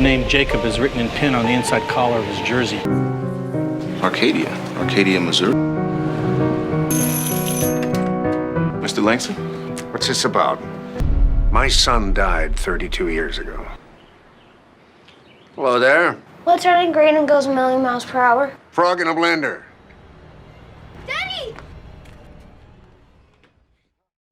name Jacob is written in pen on the inside collar of his jersey. Arcadia, Missouri. Mr. Langston? What's this about? My son died 32 years ago. Hello there. What's running green and goes a million miles per hour? Frog in a blender. Daddy!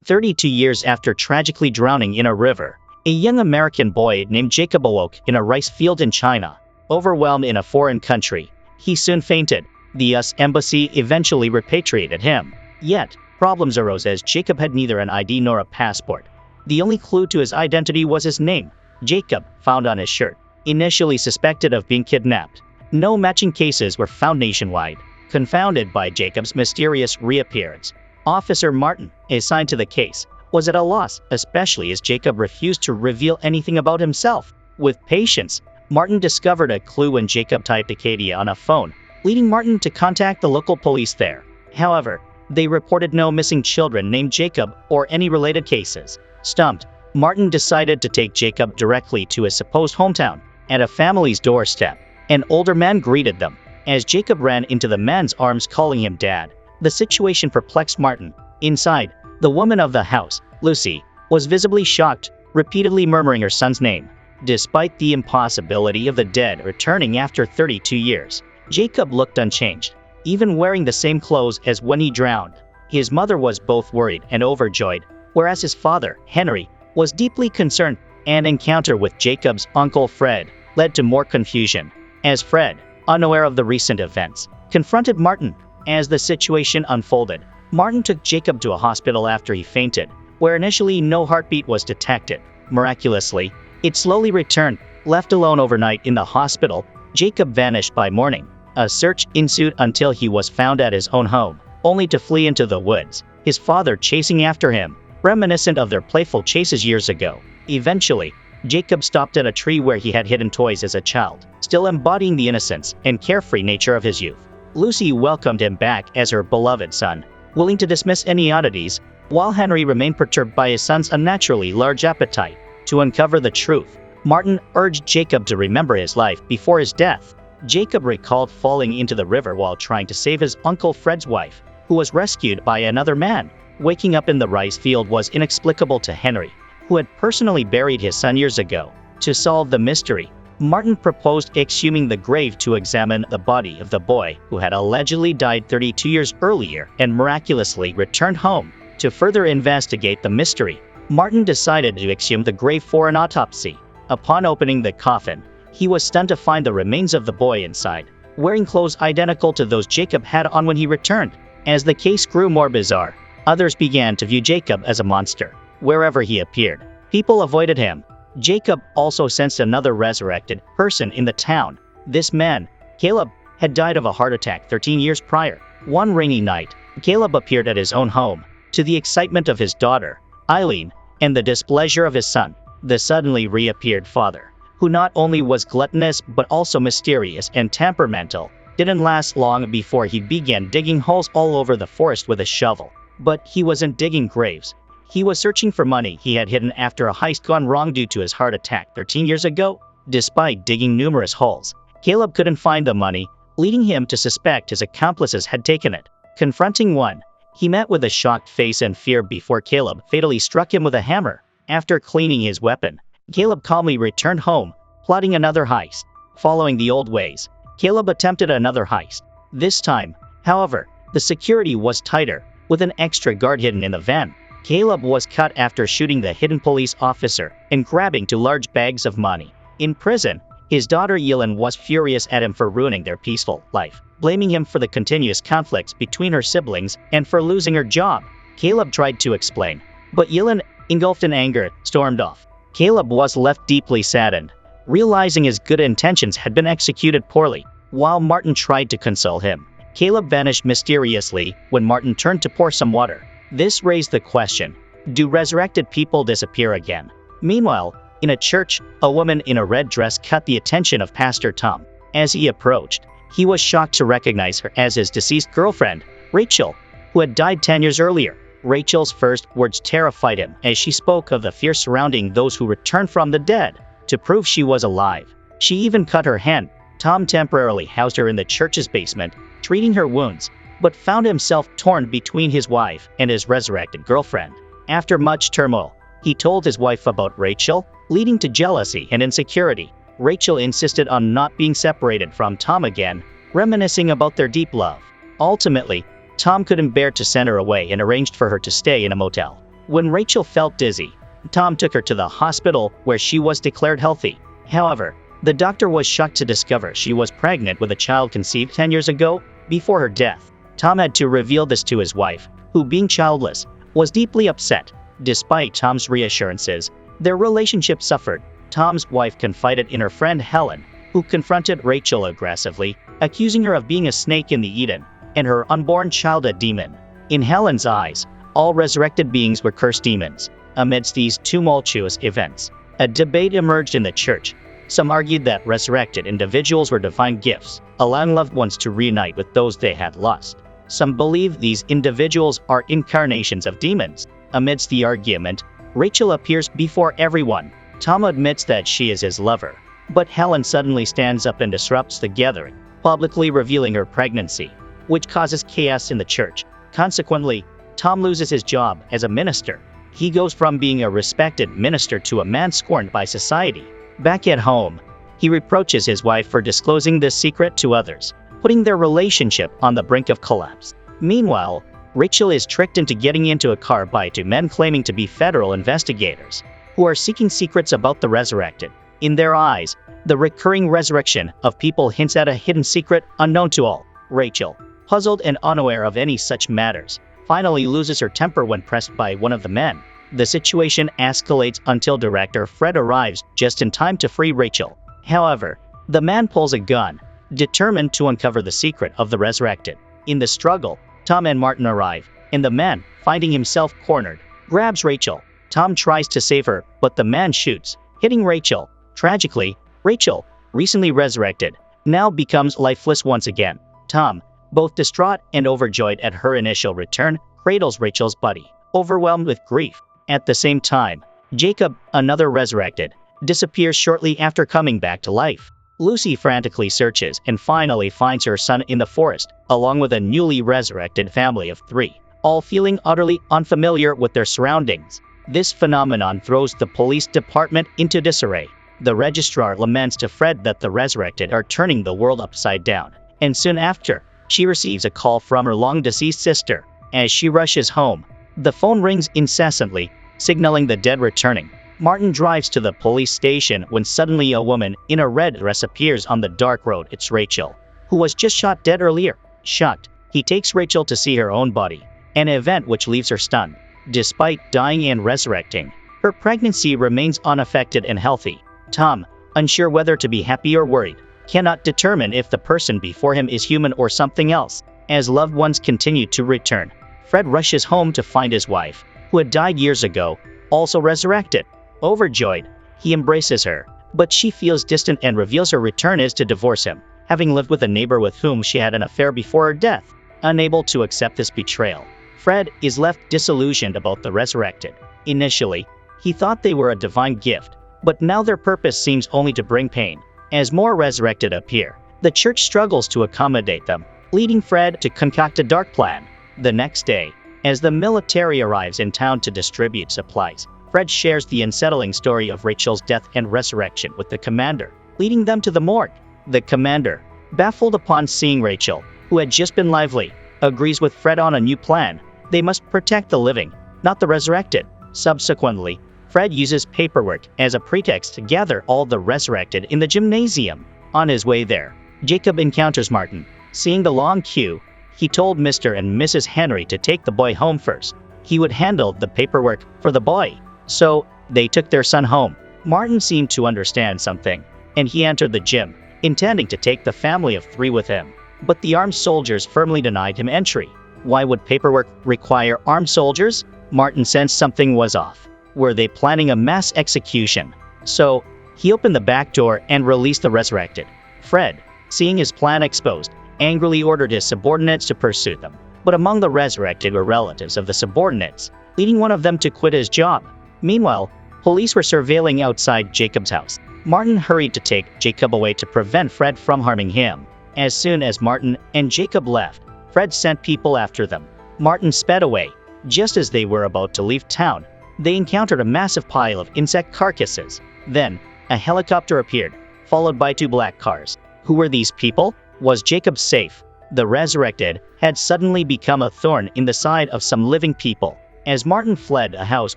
32 years after tragically drowning in a river, a young American boy named Jacob awoke in a rice field in China. Overwhelmed in a foreign country, he soon fainted. The U.S. Embassy eventually repatriated him. Yet, problems arose as Jacob had neither an ID nor a passport. The only clue to his identity was his name, Jacob, found on his shirt. Initially suspected of being kidnapped, no matching cases were found nationwide. Confounded by Jacob's mysterious reappearance, Officer Martin, assigned to the case, was at a loss, especially as Jacob refused to reveal anything about himself. With patience, Martin discovered a clue when Jacob typed Acadia on a phone, leading Martin to contact the local police there. However, they reported no missing children named Jacob or any related cases. Stumped, Martin decided to take Jacob directly to his supposed hometown. At a family's doorstep, an older man greeted them. As Jacob ran into the man's arms calling him dad, the situation perplexed Martin. Inside, the woman of the house, Lucy, was visibly shocked, repeatedly murmuring her son's name. Despite the impossibility of the dead returning after 32 years, Jacob looked unchanged, even wearing the same clothes as when he drowned. His mother was both worried and overjoyed, whereas his father, Henry, was deeply concerned. An encounter with Jacob's uncle Fred led to more confusion, as Fred, unaware of the recent events, confronted Martin. As the situation unfolded, Martin took Jacob to a hospital after he fainted, where initially no heartbeat was detected. Miraculously, it slowly returned. Left alone overnight in the hospital, Jacob vanished by morning. A search ensued until he was found at his own home, only to flee into the woods, his father chasing after him, reminiscent of their playful chases years ago. Eventually, Jacob stopped at a tree where he had hidden toys as a child, still embodying the innocence and carefree nature of his youth. Lucy welcomed him back as her beloved son, willing to dismiss any oddities, while Henry remained perturbed by his son's unnaturally large appetite. To uncover the truth, Martin urged Jacob to remember his life before his death. Jacob recalled falling into the river while trying to save his uncle Fred's wife, who was rescued by another man. Waking up in the rice field was inexplicable to Henry, who had personally buried his son years ago. To solve the mystery, Martin proposed exhuming the grave to examine the body of the boy who had allegedly died 32 years earlier and miraculously returned home. To further investigate the mystery, Martin decided to exhume the grave for an autopsy. Upon opening the coffin, he was stunned to find the remains of the boy inside, wearing clothes identical to those Jacob had on when he returned. As the case grew more bizarre, others began to view Jacob as a monster. Wherever he appeared, people avoided him. Jacob also sensed another resurrected person in the town. This man, Caleb, had died of a heart attack 13 years prior. One rainy night, Caleb appeared at his own home. To the excitement of his daughter, Eileen, and the displeasure of his son, the suddenly reappeared father, who not only was gluttonous but also mysterious and temperamental, didn't last long before he began digging holes all over the forest with a shovel. But he wasn't digging graves. He was searching for money he had hidden after a heist gone wrong due to his heart attack 13 years ago. Despite digging numerous holes, Caleb couldn't find the money, leading him to suspect his accomplices had taken it. Confronting one, he met with a shocked face and fear before Caleb fatally struck him with a hammer. After cleaning his weapon, Caleb calmly returned home, plotting another heist. Following the old ways, Caleb attempted another heist. This time, however, the security was tighter, with an extra guard hidden in the van. Caleb was caught after shooting the hidden police officer and grabbing 2 large bags of money. In prison, his daughter Yelin was furious at him for ruining their peaceful life, blaming him for the continuous conflicts between her siblings and for losing her job. Caleb tried to explain, but Yelin, engulfed in anger, stormed off. Caleb was left deeply saddened, realizing his good intentions had been executed poorly. While Martin tried to console him, Caleb vanished mysteriously when Martin turned to pour some water. This raised the question, do resurrected people disappear again? Meanwhile, in a church, a woman in a red dress caught the attention of Pastor Tom. As he approached, he was shocked to recognize her as his deceased girlfriend, Rachel, who had died 10 years earlier. Rachel's first words terrified him as she spoke of the fear surrounding those who returned from the dead. To prove she was alive, She even cut her hand. Tom temporarily housed her in the church's basement, treating her wounds, but found himself torn between his wife and his resurrected girlfriend. After much turmoil, he told his wife about Rachel, leading to jealousy and insecurity. Rachel insisted on not being separated from Tom again, reminiscing about their deep love. Ultimately, Tom couldn't bear to send her away and arranged for her to stay in a motel. When Rachel felt dizzy, Tom took her to the hospital where she was declared healthy. However, the doctor was shocked to discover she was pregnant with a child conceived 10 years ago, before her death. Tom had to reveal this to his wife, who, being childless, was deeply upset. Despite Tom's reassurances, their relationship suffered. Tom's wife confided in her friend Helen, who confronted Rachel aggressively, accusing her of being a snake in the Eden, and her unborn child a demon. In Helen's eyes, all resurrected beings were cursed demons. Amidst these tumultuous events, a debate emerged in the church. Some argued that resurrected individuals were divine gifts, allowing loved ones to reunite with those they had lost. Some believe these individuals are incarnations of demons. Amidst the argument, Rachel appears before everyone. Tom admits that she is his lover, but Helen suddenly stands up and disrupts the gathering, publicly revealing her pregnancy, which causes chaos in the church. Consequently, Tom loses his job as a minister. He goes from being a respected minister to a man scorned by society. Back at home, he reproaches his wife for disclosing this secret to others, putting their relationship on the brink of collapse. Meanwhile, Rachel is tricked into getting into a car by two men claiming to be federal investigators, who are seeking secrets about the resurrected. In their eyes, the recurring resurrection of people hints at a hidden secret unknown to all. Rachel, puzzled and unaware of any such matters, finally loses her temper when pressed by one of the men. The situation escalates until director Fred arrives just in time to free Rachel. However, the man pulls a gun, determined to uncover the secret of the resurrected. In the struggle, Tom and Martin arrive, and the man, finding himself cornered, grabs Rachel. Tom tries to save her, but the man shoots, hitting Rachel. Tragically, Rachel, recently resurrected, now becomes lifeless once again. Tom, both distraught and overjoyed at her initial return, cradles Rachel's body, overwhelmed with grief. At the same time, Jacob, another resurrected, disappears shortly after coming back to life. Lucy frantically searches and finally finds her son in the forest, along with a newly resurrected family of 3, all feeling utterly unfamiliar with their surroundings. This phenomenon throws the police department into disarray. The registrar laments to Fred that the resurrected are turning the world upside down, and soon after, she receives a call from her long-deceased sister. As she rushes home, the phone rings incessantly, signaling the dead returning. Martin drives to the police station when suddenly a woman in a red dress appears on the dark road. It's Rachel, who was just shot dead earlier. Shocked, he takes Rachel to see her own body, an event which leaves her stunned. Despite dying and resurrecting, her pregnancy remains unaffected and healthy. Tom, unsure whether to be happy or worried, cannot determine if the person before him is human or something else. As loved ones continue to return, Fred rushes home to find his wife, who had died years ago, also resurrected. Overjoyed, he embraces her, but she feels distant and reveals her return is to divorce him, having lived with a neighbor with whom she had an affair before her death. Unable to accept this betrayal, Fred is left disillusioned about the resurrected. Initially, he thought they were a divine gift, but now their purpose seems only to bring pain. As more resurrected appear, the church struggles to accommodate them, leading Fred to concoct a dark plan. The next day, as the military arrives in town to distribute supplies, Fred shares the unsettling story of Rachel's death and resurrection with the commander, leading them to the morgue. The commander, baffled upon seeing Rachel, who had just been lively, agrees with Fred on a new plan. They must protect the living, not the resurrected. Subsequently, Fred uses paperwork as a pretext to gather all the resurrected in the gymnasium. On his way there, Jacob encounters Martin. Seeing the long queue, he told Mr. and Mrs. Henry to take the boy home first. He would handle the paperwork for the boy. So, they took their son home. Martin seemed to understand something, and he entered the gym, intending to take the family of 3 with him. But the armed soldiers firmly denied him entry. Why would paperwork require armed soldiers? Martin sensed something was off. Were they planning a mass execution? So, he opened the back door and released the resurrected. Fred, seeing his plan exposed, angrily ordered his subordinates to pursue them. But among the resurrected were relatives of the subordinates, leading one of them to quit his job. Meanwhile, police were surveilling outside Jacob's house. Martin hurried to take Jacob away to prevent Fred from harming him. As soon as Martin and Jacob left, Fred sent people after them. Martin sped away. Just as they were about to leave town, they encountered a massive pile of insect carcasses. Then, a helicopter appeared, followed by 2 black cars. Who were these people? Was Jacob safe? The resurrected had suddenly become a thorn in the side of some living people. As Martin fled a house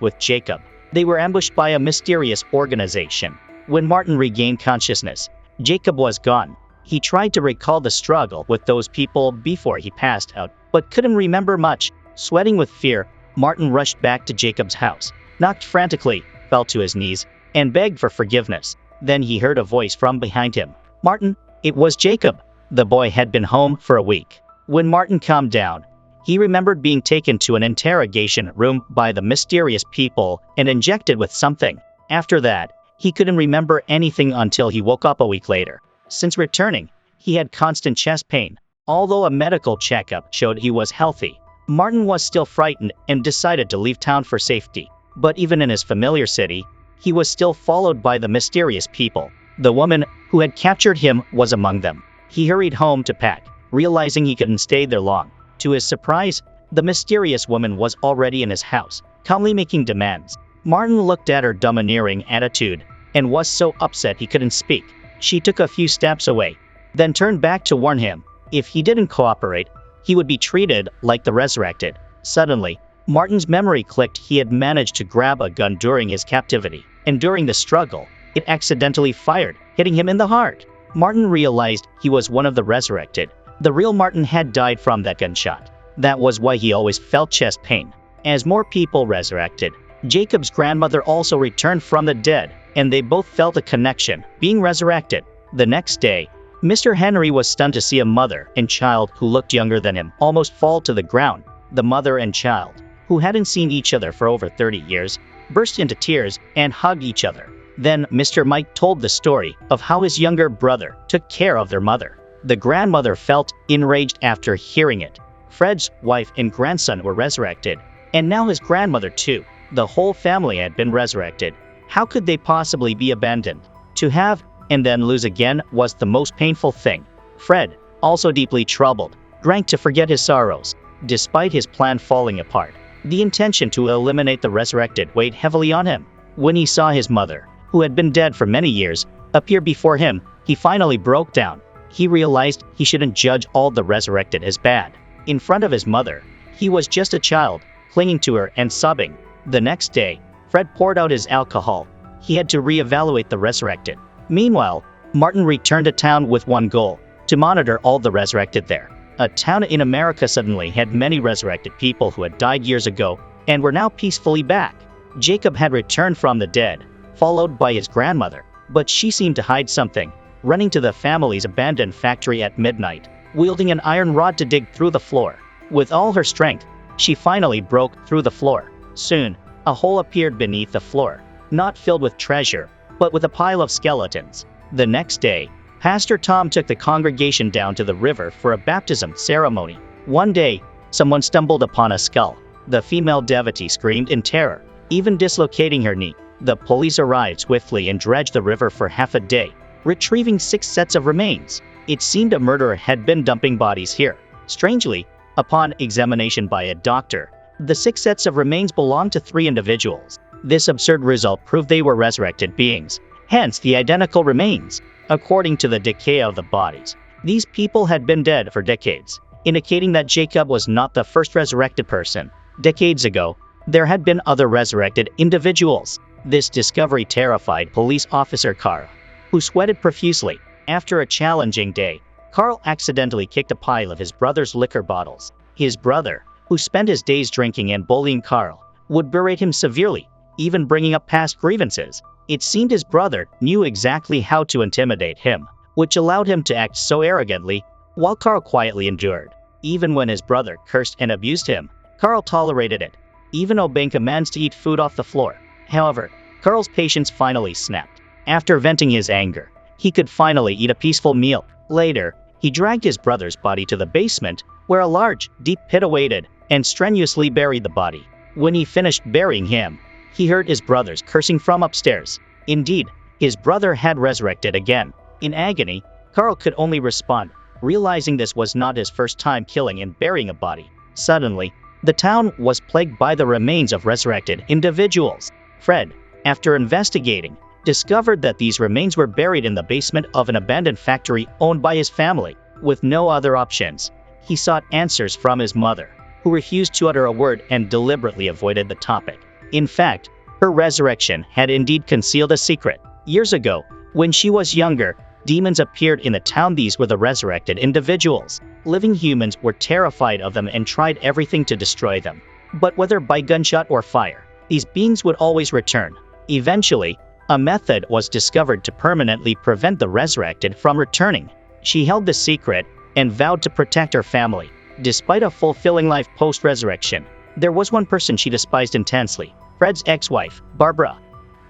with Jacob, they were ambushed by a mysterious organization. When Martin regained consciousness, Jacob was gone. He tried to recall the struggle with those people before he passed out, but couldn't remember much. Sweating with fear, Martin rushed back to Jacob's house, knocked frantically, fell to his knees, and begged for forgiveness. Then he heard a voice from behind him. "Martin." It was Jacob. The boy had been home for a week. When Martin calmed down, he remembered being taken to an interrogation room by the mysterious people and injected with something. After that, he couldn't remember anything until he woke up a week later. Since returning, he had constant chest pain. Although a medical checkup showed he was healthy, Martin was still frightened and decided to leave town for safety. But even in his familiar city, he was still followed by the mysterious people. The woman who had captured him was among them. He hurried home to pack, realizing he couldn't stay there long. To his surprise, the mysterious woman was already in his house, calmly making demands. Martin looked at her domineering attitude and was so upset he couldn't speak. She took a few steps away, then turned back to warn him. If he didn't cooperate, he would be treated like the resurrected. Suddenly, Martin's memory clicked. He had managed to grab a gun during his captivity, and during the struggle, it accidentally fired, hitting him in the heart. Martin realized he was one of the resurrected. The real Martin had died from that gunshot. That was why he always felt chest pain. As more people resurrected, Jacob's grandmother also returned from the dead, and they both felt a connection, being resurrected. The next day, Mr. Henry was stunned to see a mother and child who looked younger than him almost fall to the ground. The mother and child, who hadn't seen each other for over 30 years, burst into tears and hugged each other. Then Mr. Mike told the story of how his younger brother took care of their mother. The grandmother felt enraged after hearing it. Fred's wife and grandson were resurrected, and now his grandmother too. The whole family had been resurrected. How could they possibly be abandoned? To have and then lose again was the most painful thing. Fred, also deeply troubled, drank to forget his sorrows. Despite his plan falling apart, the intention to eliminate the resurrected weighed heavily on him. When he saw his mother, who had been dead for many years, appear before him, he finally broke down. He realized he shouldn't judge all the resurrected as bad. In front of his mother, he was just a child, clinging to her and sobbing. The next day, Fred poured out his alcohol. He had to reevaluate the resurrected. Meanwhile, Martin returned to town with one goal: to monitor all the resurrected there. A town in America suddenly had many resurrected people who had died years ago and were now peacefully back. Jacob had returned from the dead, followed by his grandmother, but she seemed to hide something, running to the family's abandoned factory at midnight, wielding an iron rod to dig through the floor. With all her strength, she finally broke through the floor. Soon, a hole appeared beneath the floor, not filled with treasure, but with a pile of skeletons. The next day, Pastor Tom took the congregation down to the river for a baptism ceremony. One day, someone stumbled upon a skull. The female devotee screamed in terror, even dislocating her knee. The police arrived swiftly and dredged the river for half a day, retrieving 6 sets of remains. It seemed a murderer had been dumping bodies here. Strangely, upon examination by a doctor, the 6 sets of remains belonged to 3 individuals. This absurd result proved they were resurrected beings, hence the identical remains. According to the decay of the bodies, these people had been dead for decades, indicating that Jacob was not the first resurrected person. Decades ago, there had been other resurrected individuals. This discovery terrified police officer Carl, who sweated profusely. After a challenging day, Carl accidentally kicked a pile of his brother's liquor bottles. His brother, who spent his days drinking and bullying Carl, would berate him severely, even bringing up past grievances. It seemed his brother knew exactly how to intimidate him, which allowed him to act so arrogantly, while Carl quietly endured. Even when his brother cursed and abused him, Carl tolerated it, even obeying commands to eat food off the floor. However, Carl's patience finally snapped. After venting his anger, he could finally eat a peaceful meal. Later, he dragged his brother's body to the basement, where a large, deep pit awaited, and strenuously buried the body. When he finished burying him, he heard his brothers cursing from upstairs. Indeed, His brother had resurrected again. In agony, Carl could only respond, realizing this was not his first time killing and burying a body. Suddenly, the town was plagued by the remains of resurrected individuals. Fred, after investigating, discovered that these remains were buried in the basement of an abandoned factory owned by his family. With no other options, he sought answers from his mother, who refused to utter a word and deliberately avoided the topic. In fact, her resurrection had indeed concealed a secret. Years ago, when she was younger, demons appeared in the town. These were the resurrected individuals. Living humans were terrified of them and tried everything to destroy them. But whether by gunshot or fire, these beings would always return. Eventually, a method was discovered to permanently prevent the resurrected from returning. She held the secret and vowed to protect her family. Despite a fulfilling life post-resurrection, there was one person she despised intensely: Fred's ex-wife, Barbara.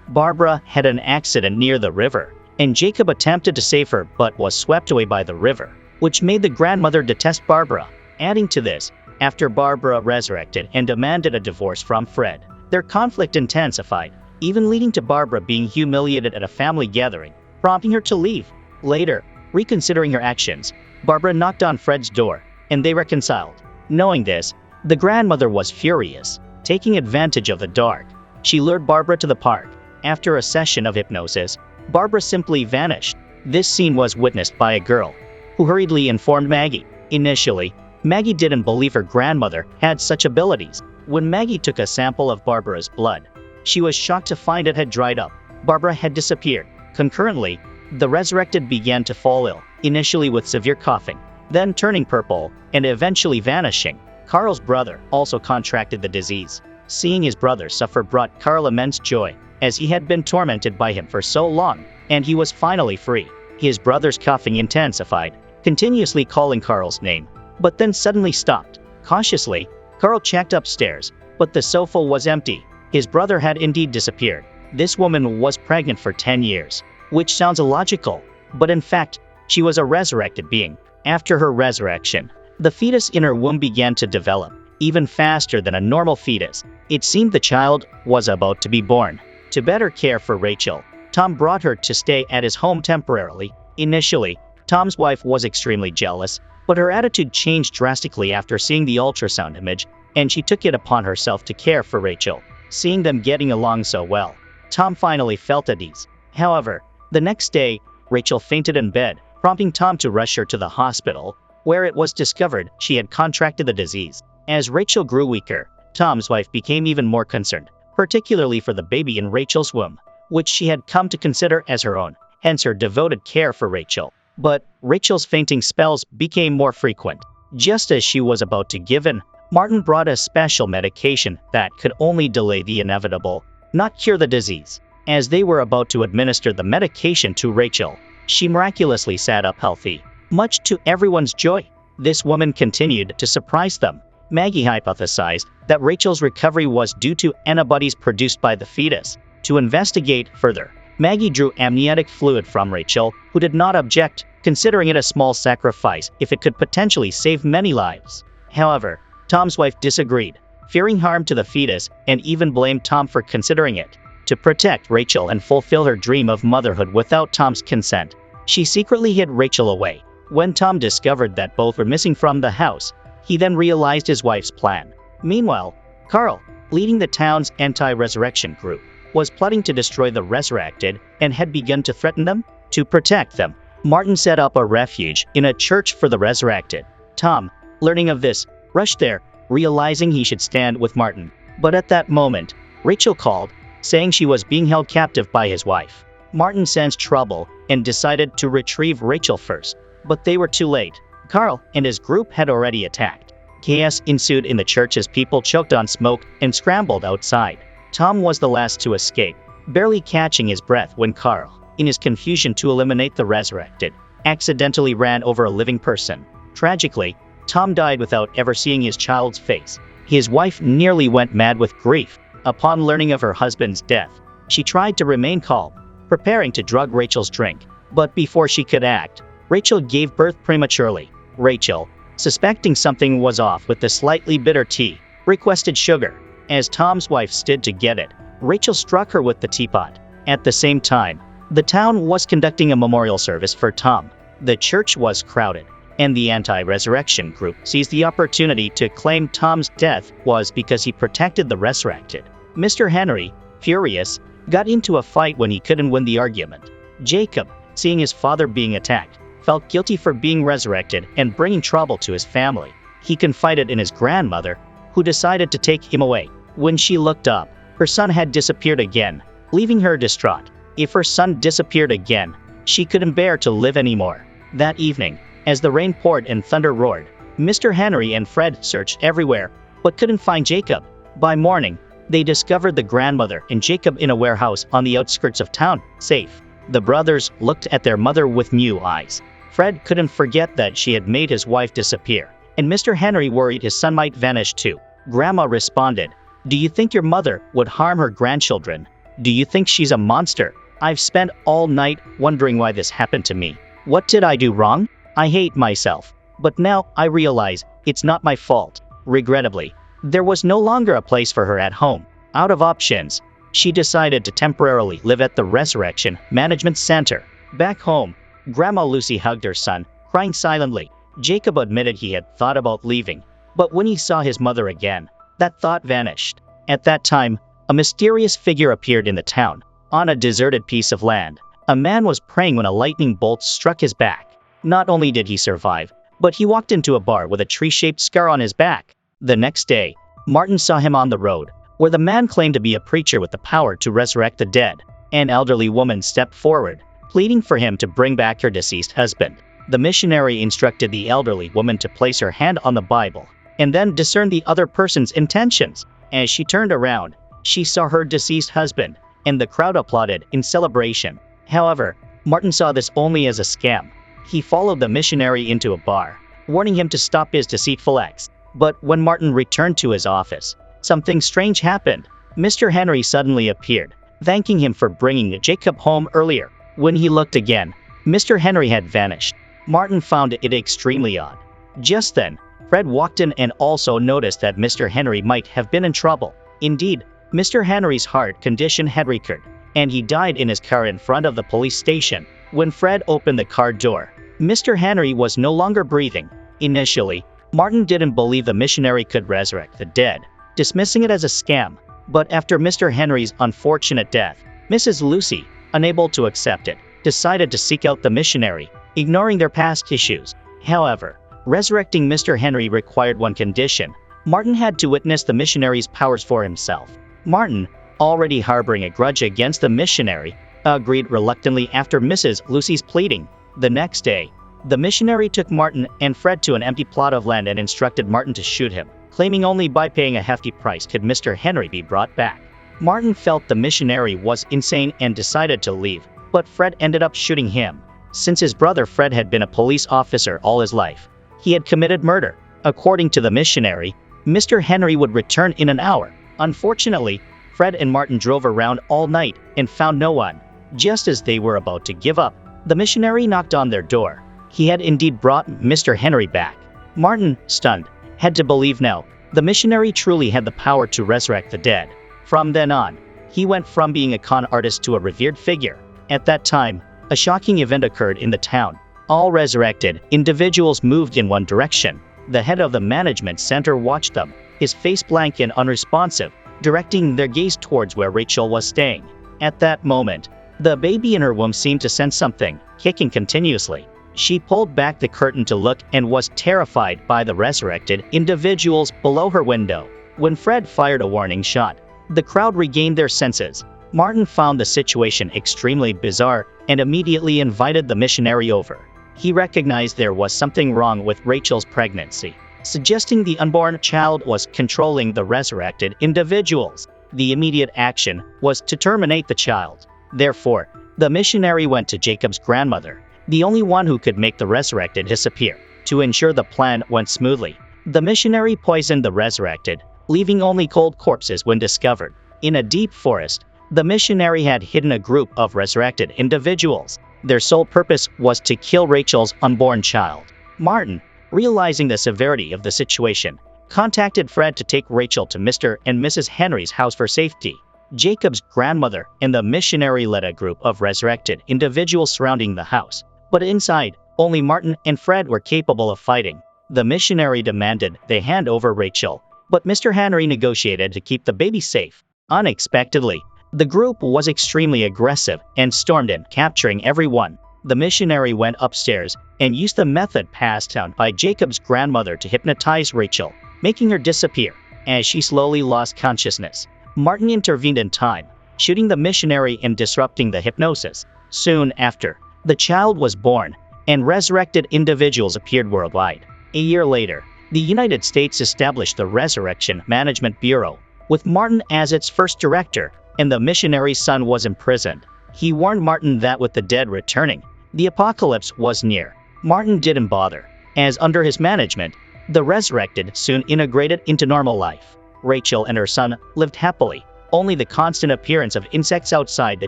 Barbara had an accident near the river, and Jacob attempted to save her but was swept away by the river, which made the grandmother detest Barbara. Adding to this, after Barbara resurrected and demanded a divorce from Fred, their conflict intensified, even leading to Barbara being humiliated at a family gathering, prompting her to leave. Later, reconsidering her actions, Barbara knocked on Fred's door, and they reconciled. Knowing this, the grandmother was furious. Taking advantage of the dark, she lured Barbara to the park. After a session of hypnosis, Barbara simply vanished. This scene was witnessed by a girl, who hurriedly informed Maggie. Initially, Maggie didn't believe her grandmother had such abilities. When Maggie took a sample of Barbara's blood, she was shocked to find it had dried up. Barbara had disappeared. Concurrently, the resurrected began to fall ill, initially with severe coughing, then turning purple, and eventually vanishing. Carl's brother also contracted the disease. Seeing his brother suffer brought Carl immense joy, as he had been tormented by him for so long, and he was finally free. His brother's coughing intensified, continuously calling Carl's name, but then suddenly stopped. Cautiously, Carl checked upstairs, but the sofa was empty. His brother had indeed disappeared. This woman was pregnant for 10 years, which sounds illogical, but in fact, she was a resurrected being. After her resurrection, the fetus in her womb began to develop, even faster than a normal fetus. It seemed the child was about to be born. To better care for Rachel, Tom brought her to stay at his home temporarily. Initially, Tom's wife was extremely jealous, but her attitude changed drastically after seeing the ultrasound image, and she took it upon herself to care for Rachel. Seeing them getting along so well, Tom finally felt at ease. However, the next day, Rachel fainted in bed, prompting Tom to rush her to the hospital, where it was discovered she had contracted the disease. As Rachel grew weaker, Tom's wife became even more concerned, particularly for the baby in Rachel's womb, which she had come to consider as her own, hence her devoted care for Rachel. But Rachel's fainting spells became more frequent. Just as she was about to give in, Martin brought a special medication that could only delay the inevitable, not cure the disease. As they were about to administer the medication to Rachel, she miraculously sat up healthy, much to everyone's joy. This woman continued to surprise them. Maggie hypothesized that Rachel's recovery was due to antibodies produced by the fetus. To investigate further, Maggie drew amniotic fluid from Rachel, who did not object, considering it a small sacrifice if it could potentially save many lives. However, Tom's wife disagreed, fearing harm to the fetus, and even blamed Tom for considering it. To protect Rachel and fulfill her dream of motherhood without Tom's consent, she secretly hid Rachel away. When Tom discovered that both were missing from the house, he then realized his wife's plan. Meanwhile, Carl, leading the town's anti-resurrection group, was plotting to destroy the resurrected and had begun to threaten them. To protect them, Martin set up a refuge in a church for the resurrected. Tom, learning of this, rushed there, realizing he should stand with Martin. But at that moment, Rachel called, saying she was being held captive by his wife. Martin sensed trouble and decided to retrieve Rachel first, but they were too late. Carl and his group had already attacked. Chaos ensued in the church as people choked on smoke and scrambled outside. Tom was the last to escape, barely catching his breath when Carl, in his confusion to eliminate the resurrected, accidentally ran over a living person. Tragically, Tom died without ever seeing his child's face. His wife nearly went mad with grief. Upon learning of her husband's death, she tried to remain calm, preparing to drug Rachel's drink. But before she could act, Rachel gave birth prematurely. Rachel, suspecting something was off with the slightly bitter tea, requested sugar. As Tom's wife stood to get it, Rachel struck her with the teapot. At the same time, The town was conducting a memorial service for Tom. The church was crowded, and the anti-resurrection group seized the opportunity to claim Tom's death was because he protected the resurrected. Mr. Henry, furious, got into a fight when he couldn't win the argument. Jacob, seeing his father being attacked, felt guilty for being resurrected and bringing trouble to his family. He confided in his grandmother, who decided to take him away. When she looked up, her son had disappeared again, leaving her distraught. If her son disappeared again, she couldn't bear to live anymore. That evening, as the rain poured and thunder roared, Mr. Henry and Fred searched everywhere, but couldn't find Jacob. By morning, they discovered the grandmother and Jacob in a warehouse on the outskirts of town, safe. The brothers looked at their mother with new eyes. Fred couldn't forget that she had made his wife disappear, and Mr. Henry worried his son might vanish too. Grandma responded, "Do you think your mother would harm her grandchildren? Do you think she's a monster? I've spent all night wondering why this happened to me. What did I do wrong? I hate myself. But now I realize it's not my fault." Regrettably, there was no longer a place for her at home. Out of options, she decided to temporarily live at the Resurrection Management Center. Back home, Grandma Lucy hugged her son, crying silently. Jacob admitted he had thought about leaving, but when he saw his mother again, that thought vanished. At that time, a mysterious figure appeared in the town. On a deserted piece of land, a man was praying when a lightning bolt struck his back. Not only did he survive, but he walked into a bar with a tree-shaped scar on his back. The next day, Martin saw him on the road, where the man claimed to be a preacher with the power to resurrect the dead. An elderly woman stepped forward, pleading for him to bring back her deceased husband. The missionary instructed the elderly woman to place her hand on the Bible, and then discern the other person's intentions. As she turned around, she saw her deceased husband, and the crowd applauded in celebration. However, Martin saw this only as a scam. He followed the missionary into a bar, warning him to stop his deceitful acts. But when Martin returned to his office, something strange happened. Mr. Henry suddenly appeared, thanking him for bringing Jacob home earlier. When he looked again, Mr. Henry had vanished. Martin found it extremely odd. Just then, Fred walked in and also noticed that Mr. Henry might have been in trouble. Indeed, Mr. Henry's heart condition had recurred, and he died in his car in front of the police station. When Fred opened the car door, Mr. Henry was no longer breathing. Initially, Martin didn't believe the missionary could resurrect the dead, dismissing it as a scam. But after Mr. Henry's unfortunate death, Mrs. Lucy, unable to accept it, decided to seek out the missionary, ignoring their past issues. However, resurrecting Mr. Henry required one condition. Martin had to witness the missionary's powers for himself. Martin, already harboring a grudge against the missionary, agreed reluctantly after Mrs. Lucy's pleading. The next day, the missionary took Martin and Fred to an empty plot of land and instructed Martin to shoot him, claiming only by paying a hefty price could Mr. Henry be brought back. Martin felt the missionary was insane and decided to leave, but Fred ended up shooting him. Since his brother Fred had been a police officer all his life, he had committed murder. According to the missionary, Mr. Henry would return in an hour. Unfortunately, Fred and Martin drove around all night and found no one. Just as they were about to give up, the missionary knocked on their door. He had indeed brought Mr. Henry back. Martin, stunned, had to believe now the missionary truly had the power to resurrect the dead. From then on, he went from being a con artist to a revered figure. At that time, a shocking event occurred in the town. All resurrected individuals moved in one direction. The head of the management center watched them, his face blank and unresponsive, directing their gaze towards where Rachel was staying. At that moment, the baby in her womb seemed to sense something, kicking continuously. She pulled back the curtain to look and was terrified by the resurrected individuals below her window. When Fred fired a warning shot, the crowd regained their senses. Martin found the situation extremely bizarre and immediately invited the missionary over. He recognized there was something wrong with Rachel's pregnancy, suggesting the unborn child was controlling the resurrected individuals. The immediate action was to terminate the child. Therefore, the missionary went to Jacob's grandmother, the only one who could make the resurrected disappear. To ensure the plan went smoothly, the missionary poisoned the resurrected, leaving only cold corpses when discovered. In a deep forest, the missionary had hidden a group of resurrected individuals. Their sole purpose was to kill Rachel's unborn child. Martin, realizing the severity of the situation, contacted Fred to take Rachel to Mr. and Mrs. Henry's house for safety. Jacob's grandmother and the missionary led a group of resurrected individuals surrounding the house. But inside, only Martin and Fred were capable of fighting. The missionary demanded they hand over Rachel, but Mr. Henry negotiated to keep the baby safe. Unexpectedly, the group was extremely aggressive and stormed in, capturing everyone. The missionary went upstairs and used the method passed down by Jacob's grandmother to hypnotize Rachel, making her disappear. As she slowly lost consciousness, Martin intervened in time, shooting the missionary and disrupting the hypnosis. Soon after, the child was born, and resurrected individuals appeared worldwide. A year later, the United States established the Resurrection Management Bureau, with Martin as its first director, and the missionary's son was imprisoned. He warned Martin that with the dead returning, the apocalypse was near. Martin didn't bother, as under his management, the resurrected soon integrated into normal life. Rachel and her son lived happily. Only the constant appearance of insects outside the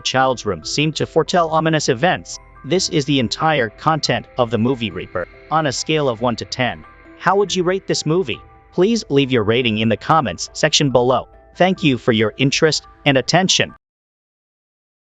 child's room seemed to foretell ominous events. This is the entire content of the movie Reaper. On a scale of 1 to 10, how would you rate this movie? Please leave your rating in the comments section below. Thank you for your interest and attention.